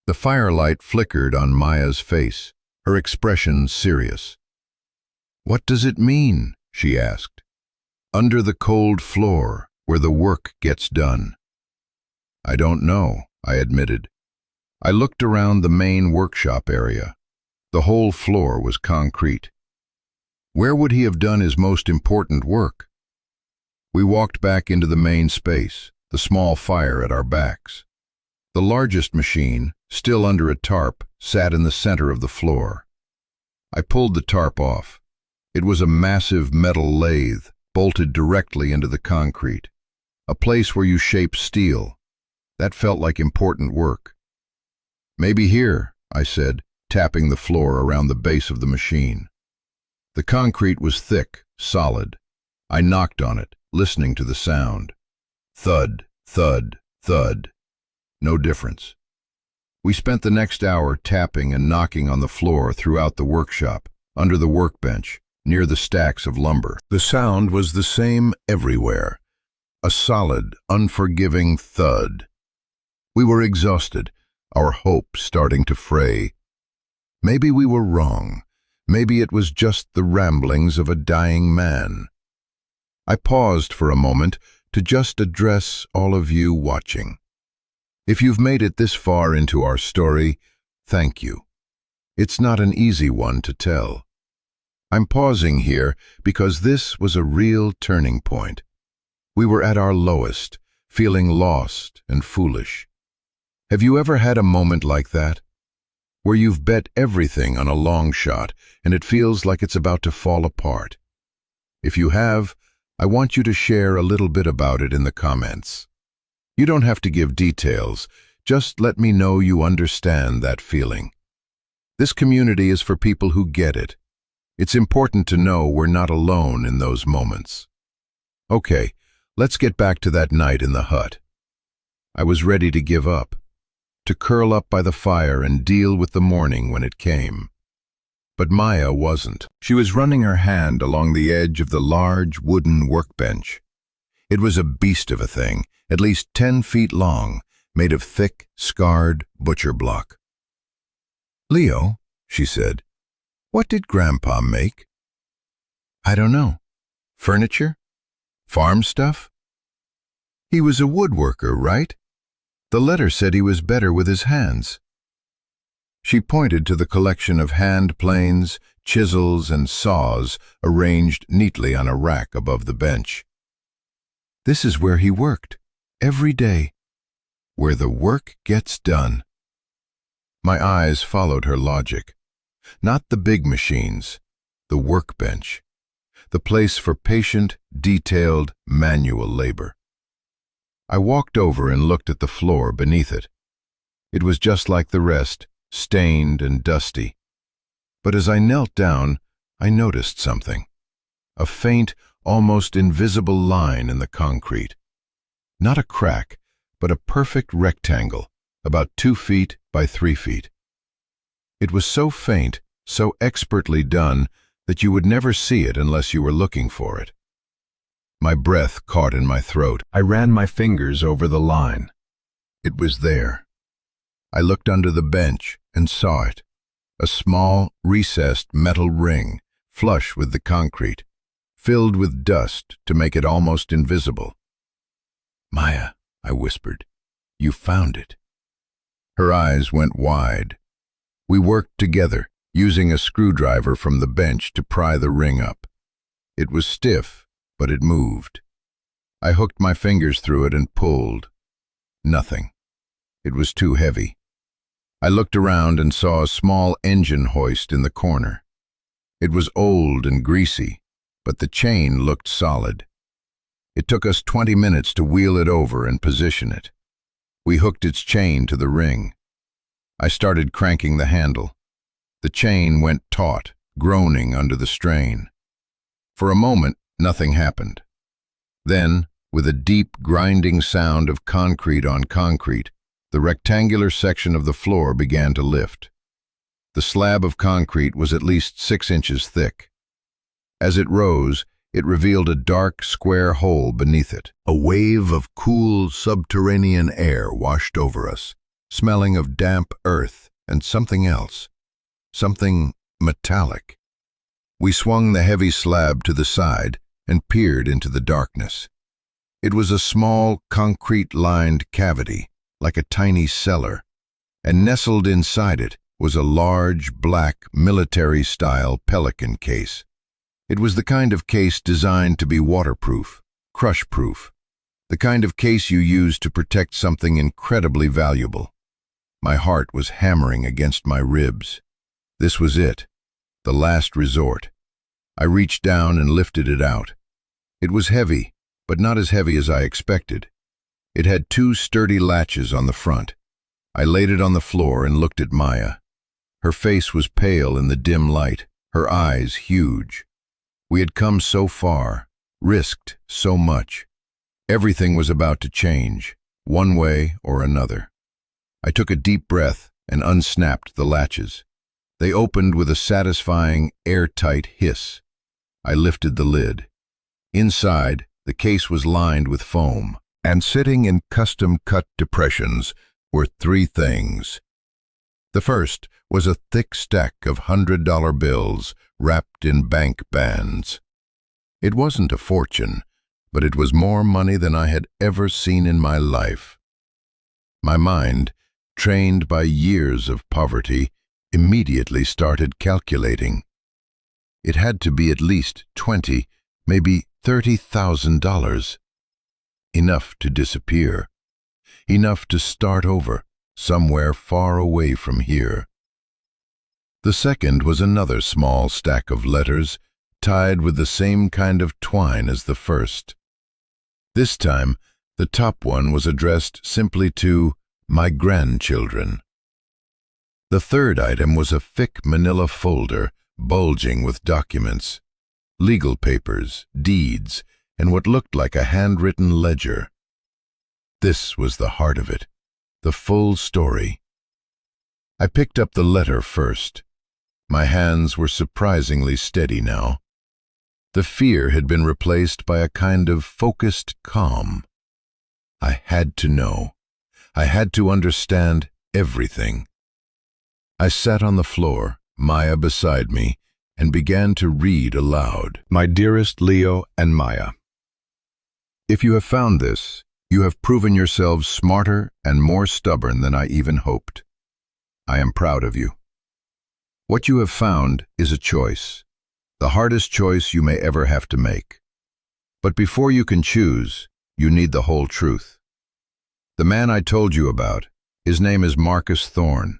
The firelight flickered on Maya's face, her expression serious. "What does it mean?" she asked. "Under the cold floor, where the work gets done." "I don't know," I admitted. I looked around the main workshop area. The whole floor was concrete. Where would he have done his most important work? We walked back into the main space, the small fire at our backs. The largest machine, still under a tarp, sat in the center of the floor. I pulled the tarp off. It was a massive metal lathe, bolted directly into the concrete. A place where you shape steel. That felt like important work. "Maybe here," I said, tapping the floor around the base of the machine. The concrete was thick, solid. I knocked on it, listening to the sound. Thud, thud, thud. No difference. We spent the next hour tapping and knocking on the floor throughout the workshop, under the workbench, near the stacks of lumber. The sound was the same everywhere. A solid, unforgiving thud. We were exhausted, our hope starting to fray. Maybe we were wrong. Maybe it was just the ramblings of a dying man. I paused for a moment to just address all of you watching. If you've made it this far into our story, thank you. It's not an easy one to tell. I'm pausing here because this was a real turning point. We were at our lowest, feeling lost and foolish. Have you ever had a moment like that? Where you've bet everything on a long shot and it feels like it's about to fall apart? If you have, I want you to share a little bit about it in the comments. You don't have to give details, just let me know you understand that feeling. This community is for people who get it. It's important to know we're not alone in those moments. Okay, let's get back to that night in the hut. I was ready to give up, to curl up by the fire and deal with the morning when it came. But Maya wasn't. She was running her hand along the edge of the large wooden workbench. It was a beast of a thing, at least 10 feet long, made of thick, scarred butcher block. "Leo," she said, "what did Grandpa make?" "I don't know. Furniture? Farm stuff?" "He was a woodworker, right? The letter said he was better with his hands." She pointed to the collection of hand planes, chisels, and saws arranged neatly on a rack above the bench. "This is where he worked, every day. Where the work gets done." My eyes followed her logic. Not the big machines, the workbench. The place for patient, detailed, manual labor. I walked over and looked at the floor beneath it. It was just like the rest, stained and dusty. But as I knelt down, I noticed something. A faint, almost invisible line in the concrete. Not a crack, but a perfect rectangle, about 2 feet by 3 feet. It was so faint, so expertly done, that you would never see it unless you were looking for it. My breath caught in my throat. I ran my fingers over the line. It was there. I looked under the bench and saw it. A small, recessed metal ring, flush with the concrete, filled with dust to make it almost invisible. "Maya," I whispered, "you found it." Her eyes went wide. We worked together, using a screwdriver from the bench to pry the ring up. It was stiff, but it moved. I hooked my fingers through it and pulled. Nothing. It was too heavy. I looked around and saw a small engine hoist in the corner. It was old and greasy, but the chain looked solid. It took us 20 minutes to wheel it over and position it. We hooked its chain to the ring. I started cranking the handle. The chain went taut, groaning under the strain. For a moment, nothing happened. Then, with a deep, grinding sound of concrete on concrete, the rectangular section of the floor began to lift. The slab of concrete was at least 6 inches thick. As it rose, it revealed a dark, square hole beneath it. A wave of cool, subterranean air washed over us, smelling of damp earth and something else. Something metallic. We swung the heavy slab to the side and peered into the darkness. It was a small, concrete-lined cavity, like a tiny cellar, and nestled inside it was a large, black, military-style pelican case. It was the kind of case designed to be waterproof, crush-proof, the kind of case you use to protect something incredibly valuable. My heart was hammering against my ribs. This was it, the last resort. I reached down and lifted it out. It was heavy, but not as heavy as I expected. It had 2 sturdy latches on the front. I laid it on the floor and looked at Maya. Her face was pale in the dim light, her eyes huge. We had come so far, risked so much. Everything was about to change, one way or another. I took a deep breath and unsnapped the latches. They opened with a satisfying, airtight hiss. I lifted the lid. Inside, the case was lined with foam, and sitting in custom-cut depressions were 3 things. The first was a thick stack of $100 bills wrapped in bank bands. It wasn't a fortune, but it was more money than I had ever seen in my life. My mind, trained by years of poverty, immediately started calculating. It had to be at least $20,000, maybe $30,000. Enough to disappear. Enough to start over, somewhere far away from here. The second was another small stack of letters, tied with the same kind of twine as the first. This time, the top one was addressed simply to my grandchildren. The third item was a thick manila folder bulging with documents, legal papers, deeds, and what looked like a handwritten ledger. This was the heart of it, the full story. I picked up the letter first. My hands were surprisingly steady now. The fear had been replaced by a kind of focused calm. I had to know. I had to understand everything. I sat on the floor, Maya beside me, and began to read aloud. My dearest Leo and Maya, if you have found this, you have proven yourselves smarter and more stubborn than I even hoped. I am proud of you. What you have found is a choice, the hardest choice you may ever have to make. But before you can choose, you need the whole truth. The man I told you about, his name is Marcus Thorne.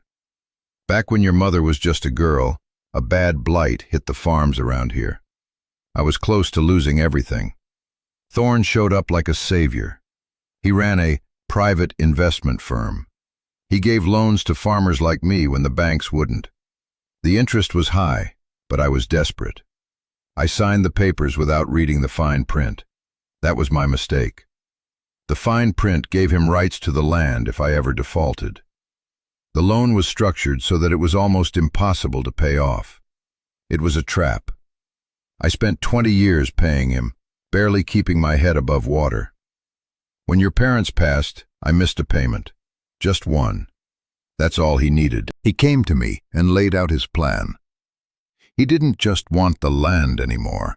Back when your mother was just a girl, a bad blight hit the farms around here. I was close to losing everything. Thorne showed up like a savior. He ran a private investment firm. He gave loans to farmers like me when the banks wouldn't. The interest was high, but I was desperate. I signed the papers without reading the fine print. That was my mistake. The fine print gave him rights to the land if I ever defaulted. The loan was structured so that it was almost impossible to pay off. It was a trap. I spent 20 years paying him, barely keeping my head above water. When your parents passed, I missed a payment. Just one. That's all he needed. He came to me and laid out his plan. He didn't just want the land anymore.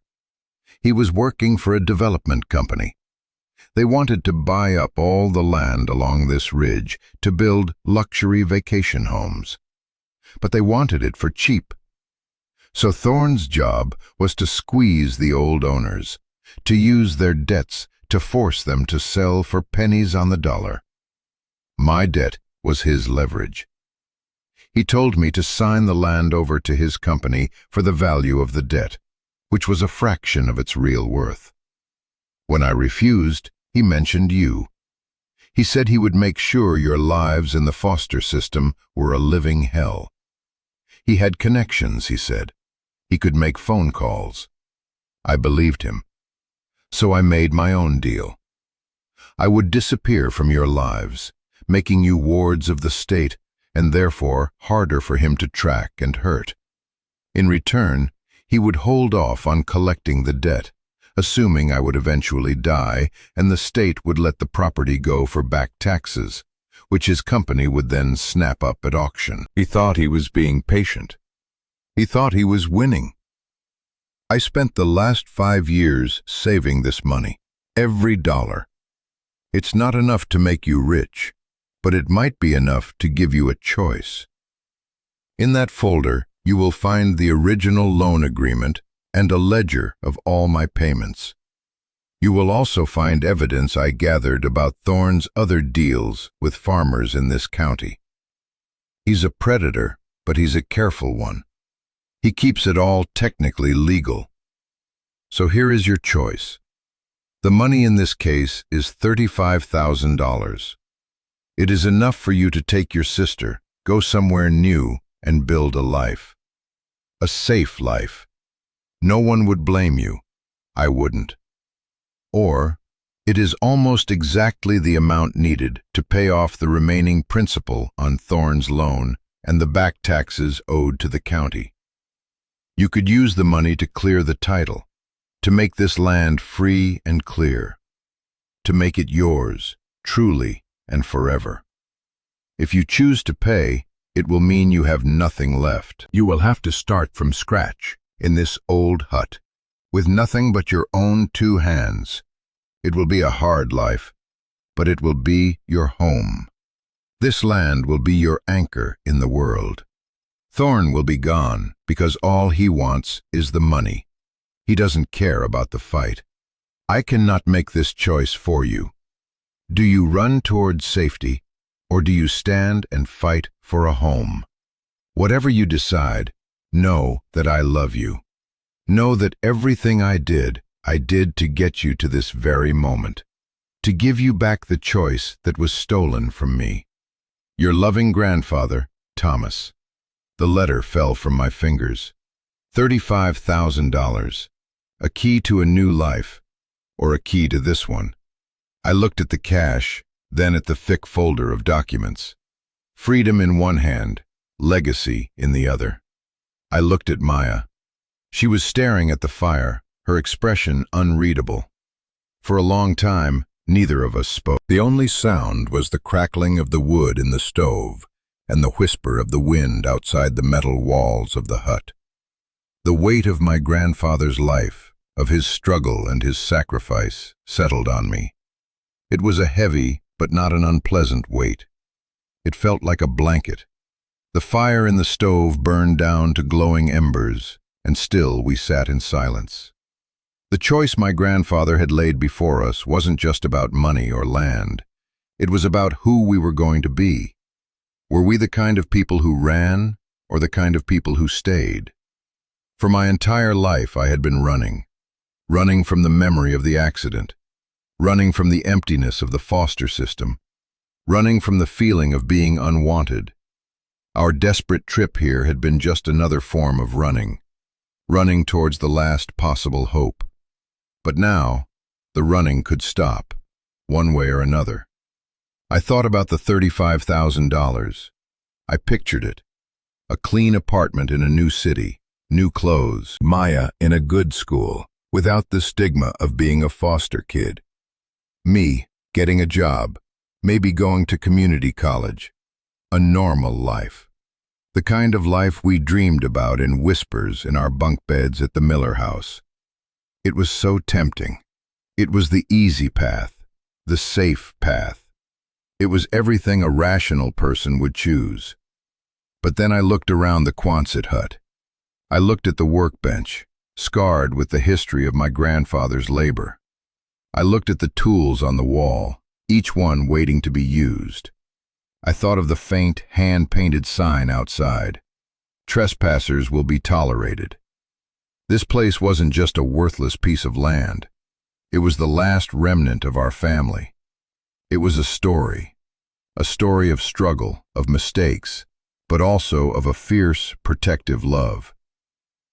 He was working for a development company. They wanted to buy up all the land along this ridge to build luxury vacation homes. But they wanted it for cheap. So Thorne's job was to squeeze the old owners, to use their debts to force them to sell for pennies on the dollar. My debt was his leverage. He told me to sign the land over to his company for the value of the debt, which was a fraction of its real worth. When I refused, he mentioned you. He said he would make sure your lives in the foster system were a living hell. He had connections, he said. He could make phone calls. I believed him. So I made my own deal. I would disappear from your lives, making you wards of the state and therefore harder for him to track and hurt. In return, he would hold off on collecting the debt, assuming I would eventually die and the state would let the property go for back taxes, which his company would then snap up at auction. He thought he was being patient. He thought he was winning. I spent the last 5 years saving this money, every dollar. It's not enough to make you rich, but it might be enough to give you a choice. In that folder, you will find the original loan agreement and a ledger of all my payments. You will also find evidence I gathered about Thorne's other deals with farmers in this county. He's a predator, but he's a careful one. He keeps it all technically legal. So here is your choice. The money in this case is $35,000. It is enough for you to take your sister, go somewhere new, and build a life. A safe life. No one would blame you. I wouldn't. Or, it is almost exactly the amount needed to pay off the remaining principal on Thorne's loan and the back taxes owed to the county. You could use the money to clear the title, to make this land free and clear, to make it yours, truly and forever. If you choose to pay, it will mean you have nothing left. You will have to start from scratch in this old hut, with nothing but your own 2 hands. It will be a hard life, but it will be your home. This land will be your anchor in the world. Thorne will be gone because all he wants is the money. He doesn't care about the fight. I cannot make this choice for you. Do you run towards safety, or do you stand and fight for a home? Whatever you decide, know that I love you. Know that everything I did to get you to this very moment, to give you back the choice that was stolen from me. Your loving grandfather, Thomas. The letter fell from my fingers. $35,000. A key to a new life, or a key to this one. I looked at the cash, then at the thick folder of documents. Freedom in one hand, legacy in the other. I looked at Maya. She was staring at the fire, her expression unreadable. For a long time, neither of us spoke. The only sound was the crackling of the wood in the stove and the whisper of the wind outside the metal walls of the hut. The weight of my grandfather's life, of his struggle and his sacrifice, settled on me. It was a heavy, but not an unpleasant weight. It felt like a blanket. The fire in the stove burned down to glowing embers, and still we sat in silence. The choice my grandfather had laid before us wasn't just about money or land. It was about who we were going to be. Were we the kind of people who ran, or the kind of people who stayed? For my entire life I had been running from the memory of the accident, running from the emptiness of the foster system, running from the feeling of being unwanted. Our desperate trip here had been just another form of running towards the last possible hope. But now, the running could stop, one way or another. I thought about the $35,000. I pictured it. A clean apartment in a new city, new clothes, Maya in a good school, without the stigma of being a foster kid. Me, getting a job, maybe going to community college. A normal life. The kind of life we dreamed about in whispers in our bunk beds at the Miller house. It was so tempting. It was the easy path, the safe path. It was everything a rational person would choose. But then I looked around the Quonset hut. I looked at the workbench, scarred with the history of my grandfather's labor. I looked at the tools on the wall, each one waiting to be used. I thought of the faint, hand-painted sign outside. Trespassers will be tolerated. This place wasn't just a worthless piece of land. It was the last remnant of our family. It was a story of struggle, of mistakes, but also of a fierce, protective love.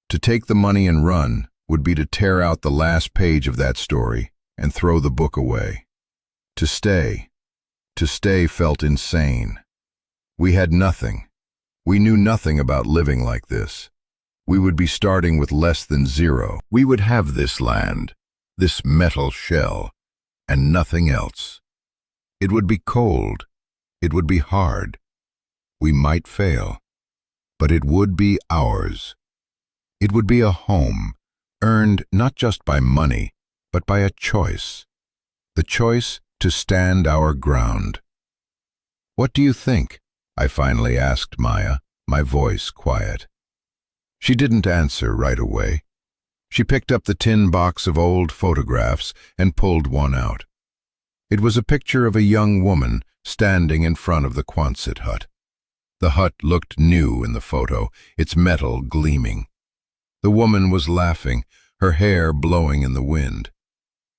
To take the money and run would be to tear out the last page of that story and throw the book away. To stay felt insane. We had nothing. We knew nothing about living like this. We would be starting with less than zero. We would have this land, this metal shell, and nothing else. It would be cold. It would be hard. We might fail, but it would be ours. It would be a home, earned not just by money, but by a choice. The choice to stand our ground. "What do you think?" I finally asked Maya. my voice quiet. She didn't answer right away. She picked up the tin box of old photographs and pulled one out. It was a picture of a young woman standing in front of the Quonset hut. The hut looked new in the photo, its metal gleaming. The woman was laughing, her hair blowing in the wind.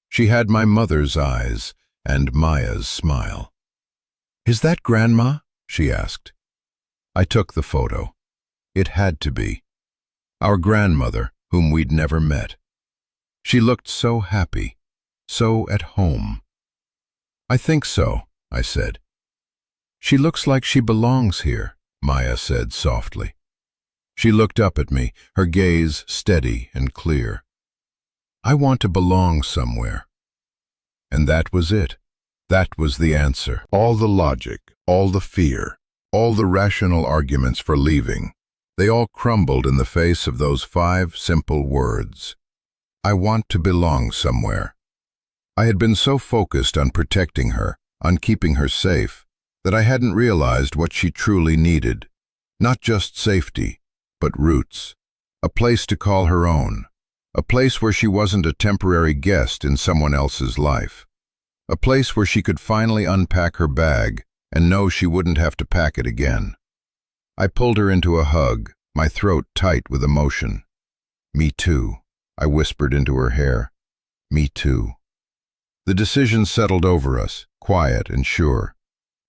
She had my mother's eyes and Maya's smile. "Is that Grandma?" she asked. I took the photo. It had to be. Our grandmother, whom we'd never met. She looked so happy, so at home. "I think so," I said. "She looks like she belongs here," Maya said softly. She looked up at me, her gaze steady and clear. "I want to belong somewhere." And that was it. That was the answer. All the logic, all the fear, all the rational arguments for leaving, they all crumbled in the face of those 5 simple words. I want to belong somewhere. I had been so focused on protecting her, on keeping her safe, that I hadn't realized what she truly needed. Not just safety, but roots. A place to call her own. A place where she wasn't a temporary guest in someone else's life. A place where she could finally unpack her bag and know she wouldn't have to pack it again. I pulled her into a hug, my throat tight with emotion. "Me too," I whispered into her hair. "Me too." The decision settled over us, quiet and sure.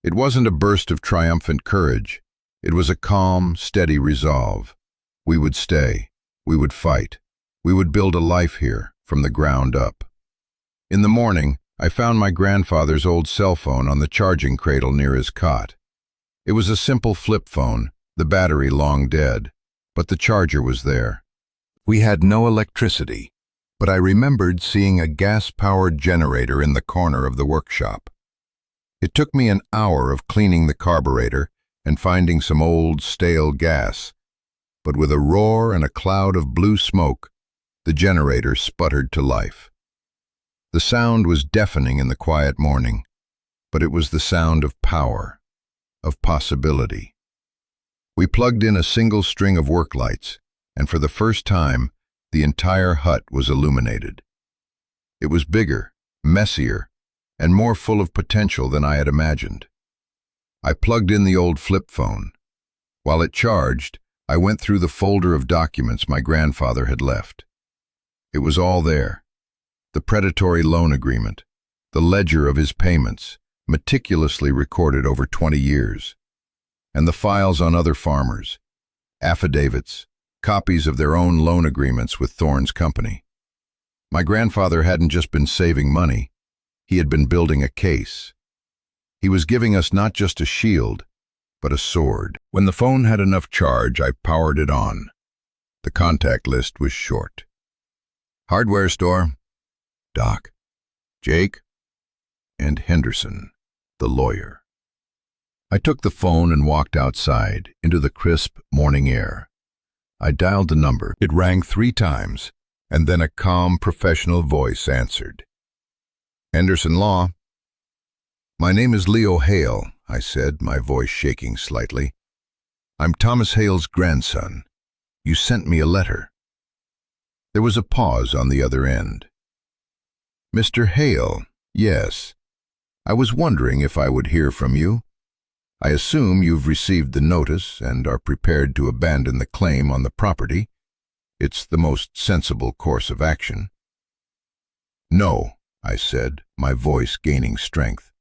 It wasn't a burst of triumphant courage. It was a calm, steady resolve. We would stay. We would fight. We would build a life here, from the ground up. In the morning, I found my grandfather's old cell phone on the charging cradle near his cot. It was a simple flip phone, the battery long dead, but the charger was there. We had no electricity, but I remembered seeing a gas-powered generator in the corner of the workshop. It took me an hour of cleaning the carburetor and finding some old, stale gas, but with a roar and a cloud of blue smoke, the generator sputtered to life. The sound was deafening in the quiet morning, but it was the sound of power, of possibility. We plugged in a single string of work lights, and for the first time, the entire hut was illuminated. It was bigger, messier, and more full of potential than I had imagined. I plugged in the old flip phone. While it charged, I went through the folder of documents my grandfather had left. It was all there. The predatory loan agreement, the ledger of his payments, meticulously recorded over 20 years, and the files on other farmers, affidavits, copies of their own loan agreements with Thorne's company. My grandfather hadn't just been saving money, he had been building a case. He was giving us not just a shield, but a sword. When the phone had enough charge, I powered it on. The contact list was short. Hardware store, Doc, Jake, and Henderson, the lawyer. I took the phone and walked outside, into the crisp morning air. I dialed the number. It rang 3 times, and then a calm, professional voice answered. Henderson Law. "My name is Leo Hale," I said, my voice shaking slightly. "I'm Thomas Hale's grandson. You sent me a letter." There was a pause on the other end. "Mr. Hale, yes. I was wondering if I would hear from you. I assume you've received the notice and are prepared to abandon the claim on the property. It's the most sensible course of action." "No," I said, my voice gaining strength.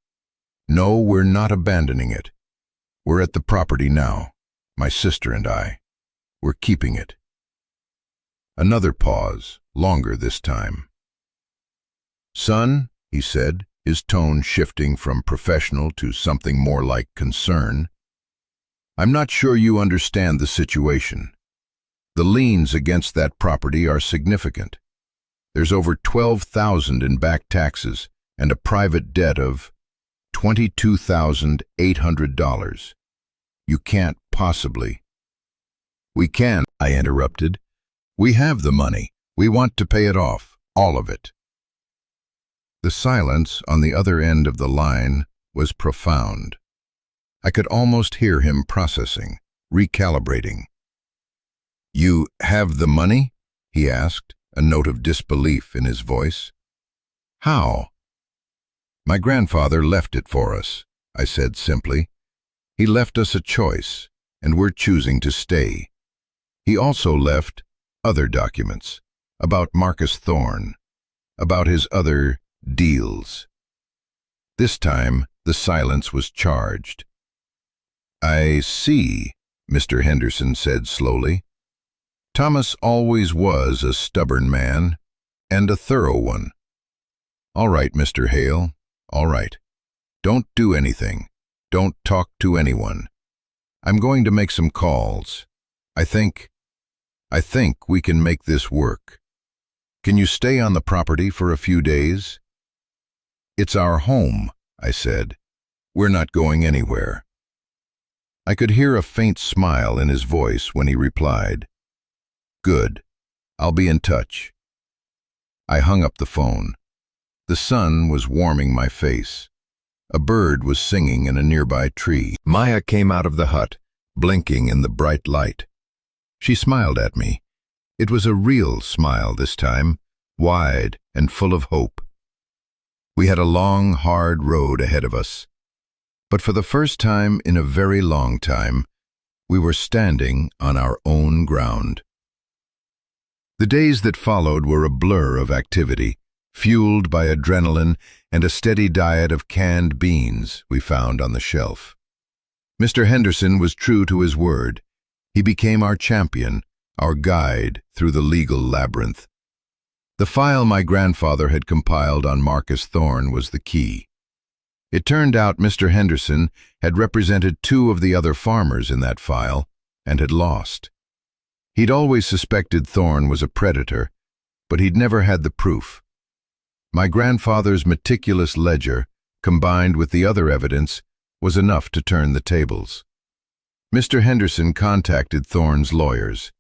"No, we're not abandoning it. We're at the property now, my sister and I. We're keeping it." Another pause, longer this time. "Son," he said, his tone shifting from professional to something more like concern, "I'm not sure you understand the situation. The liens against that property are significant. There's over $12,000 in back taxes and a private debt of $22,800. You can't possibly—" "We can," I interrupted. "We have the money. We want to pay it off, all of it." The silence on the other end of the line was profound. I could almost hear him processing, recalibrating. "You have the money?" he asked, a note of disbelief in his voice. "How?" "My grandfather left it for us," I said simply. "He left us a choice, and we're choosing to stay. He also left other documents about Marcus Thorne, about his other deals." This time, the silence was charged. "I see," Mr. Henderson said slowly. "Thomas always was a stubborn man, and a thorough one. All right, Mr. Hale, all right. Don't do anything. Don't talk to anyone. I'm going to make some calls. I think we can make this work. Can you stay on the property for a few days?" "It's our home," I said. "We're not going anywhere." I could hear a faint smile in his voice when he replied, "Good. I'll be in touch." I hung up the phone. The sun was warming my face. A bird was singing in a nearby tree. Maya came out of the hut, blinking in the bright light. She smiled at me. It was a real smile this time, wide and full of hope. We had a long, hard road ahead of us. But for the first time in a very long time, we were standing on our own ground. The days that followed were a blur of activity, fueled by adrenaline and a steady diet of canned beans we found on the shelf. Mr. Henderson was true to his word. He became our champion, our guide through the legal labyrinth. The file my grandfather had compiled on Marcus Thorne was the key. It turned out Mr. Henderson had represented 2 of the other farmers in that file and had lost. He'd always suspected Thorne was a predator, but he'd never had the proof. My grandfather's meticulous ledger, combined with the other evidence, was enough to turn the tables. Mr. Henderson contacted Thorne's lawyers.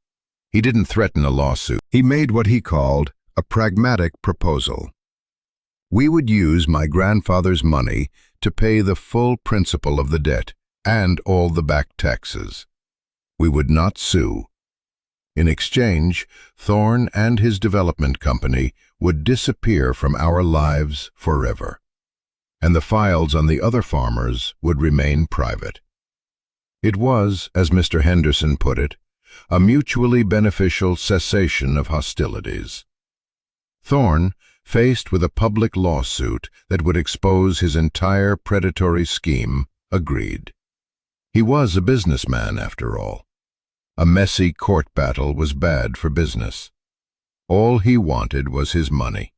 He didn't threaten a lawsuit. He made what he called a pragmatic proposal. We would use my grandfather's money to pay the full principal of the debt and all the back taxes. We would not sue. In exchange, Thorne and his development company would disappear from our lives forever, and the files on the other farmers would remain private. It was, as Mr. Henderson put it, a mutually beneficial cessation of hostilities. Thorne, faced with a public lawsuit that would expose his entire predatory scheme, agreed. He was a businessman, after all. A messy court battle was bad for business. All he wanted was his money.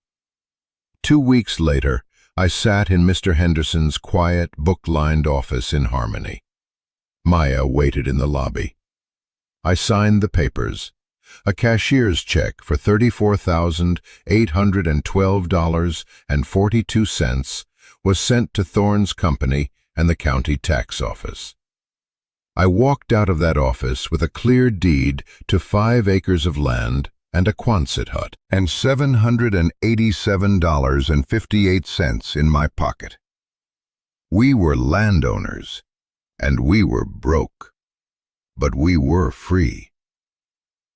2 weeks later, I sat in Mr. Henderson's quiet, book-lined office in Harmony. Maya waited in the lobby. I signed the papers. A cashier's check for $34,812.42 was sent to Thorne's company and the county tax office. I walked out of that office with a clear deed to 5 acres of land and a Quonset hut, and $787.58 in my pocket. We were landowners, and we were broke, but we were free.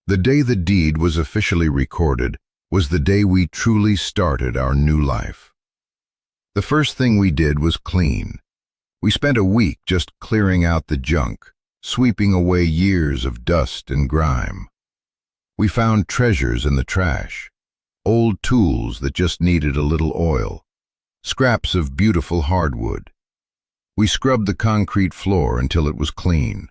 The day the deed was officially recorded was the day we truly started our new life. The first thing we did was clean. We spent a week just clearing out the junk, sweeping away years of dust and grime. We found treasures in the trash, old tools that just needed a little oil, scraps of beautiful hardwood. We scrubbed the concrete floor until it was clean.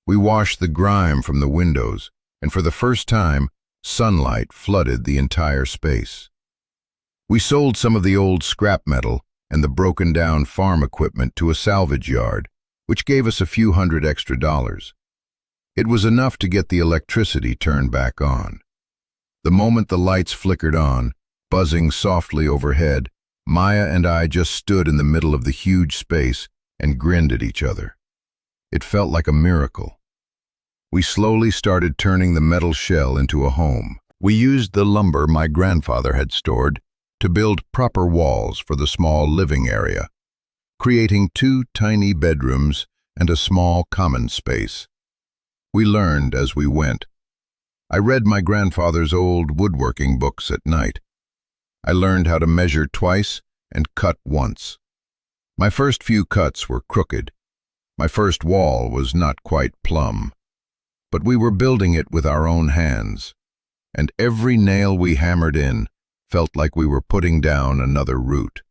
We washed the grime from the windows, and for the first time, sunlight flooded the entire space. We sold some of the old scrap metal and the broken-down farm equipment to a salvage yard, which gave us a few $100 extra. It was enough to get the electricity turned back on. The moment the lights flickered on, buzzing softly overhead, Maya and I just stood in the middle of the huge space and grinned at each other. It felt like a miracle. We slowly started turning the metal shell into a home. We used the lumber my grandfather had stored to build proper walls for the small living area, creating 2 tiny bedrooms and a small common space. We learned as we went. I read my grandfather's old woodworking books at night. I learned how to measure twice and cut once. My first few cuts were crooked. My first wall was not quite plumb. But we were building it with our own hands, and every nail we hammered in felt like we were putting down another root.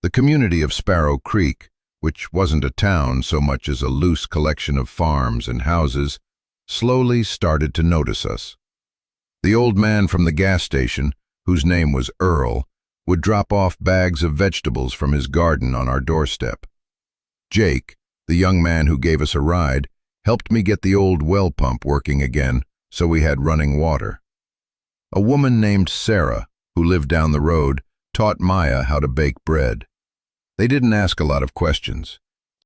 The community of Sparrow Creek, which wasn't a town so much as a loose collection of farms and houses, slowly started to notice us. The old man from the gas station, whose name was Earl, would drop off bags of vegetables from his garden on our doorstep. Jake, the young man who gave us a ride, helped me get the old well pump working again so we had running water. A woman named Sarah, who lived down the road, taught Maya how to bake bread. They didn't ask a lot of questions.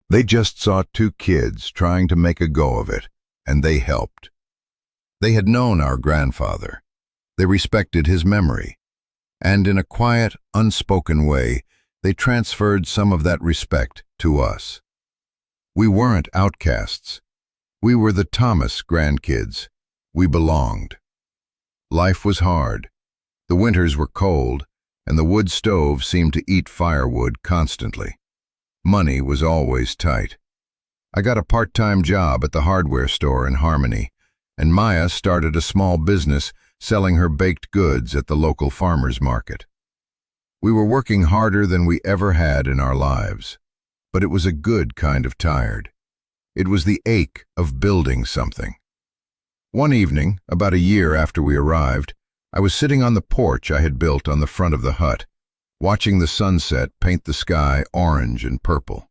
They just saw two kids trying to make a go of it, and they helped. They had known our grandfather. They respected his memory, and in a quiet, unspoken way, they transferred some of that respect to us. We weren't outcasts. We were the Thomas grandkids. We belonged. Life was hard. The winters were cold, and the wood stove seemed to eat firewood constantly. Money was always tight. I got a part-time job at the hardware store in Harmony, and Maya started a small business selling her baked goods at the local farmers market. We were working harder than we ever had in our lives, but it was a good kind of tired. It was the ache of building something. One evening, about a year after we arrived, I was sitting on the porch I had built on the front of the hut, watching the sunset paint the sky orange and purple.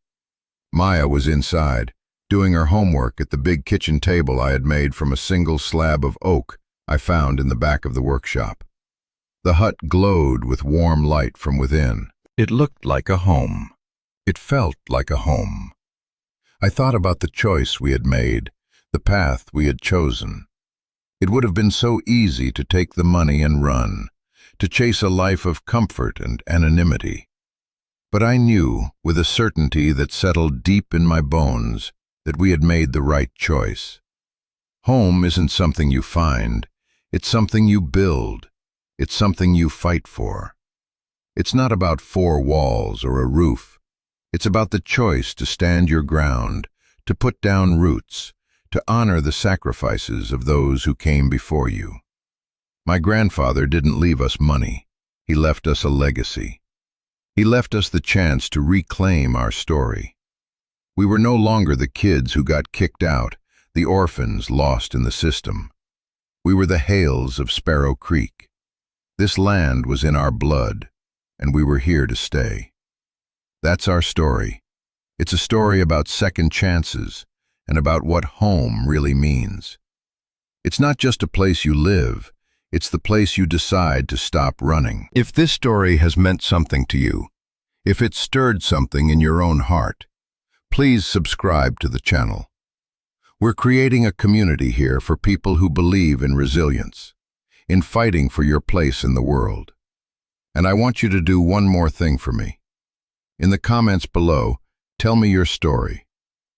Maya was inside, doing her homework at the big kitchen table I had made from a single slab of oak I found in the back of the workshop. The hut glowed with warm light from within. It looked like a home. It felt like a home. I thought about the choice we had made, the path we had chosen. It would have been so easy to take the money and run, to chase a life of comfort and anonymity. But I knew, with a certainty that settled deep in my bones, that we had made the right choice. Home isn't something you find, it's something you build. It's something you fight for. It's not about four walls or a roof. It's about the choice to stand your ground, to put down roots, to honor the sacrifices of those who came before you. My grandfather didn't leave us money. He left us a legacy. He left us the chance to reclaim our story. We were no longer the kids who got kicked out, the orphans lost in the system. We were the Hales of Sparrow Creek. This land was in our blood, and we were here to stay. That's our story. It's a story about second chances, and about what home really means. It's not just a place you live, it's the place you decide to stop running. If this story has meant something to you, if it stirred something in your own heart, please subscribe to the channel. We're creating a community here for people who believe in resilience, in fighting for your place in the world. And I want you to do one more thing for me. In the comments below, tell me your story.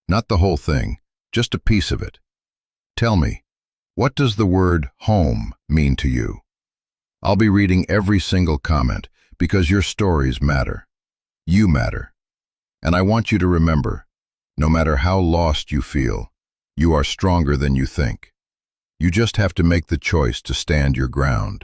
Not the whole thing, just a piece of it. Tell me, what does the word home mean to you? I'll be reading every single comment because your stories matter. You matter. And I want you to remember, no matter how lost you feel, you are stronger than you think. You just have to make the choice to stand your ground.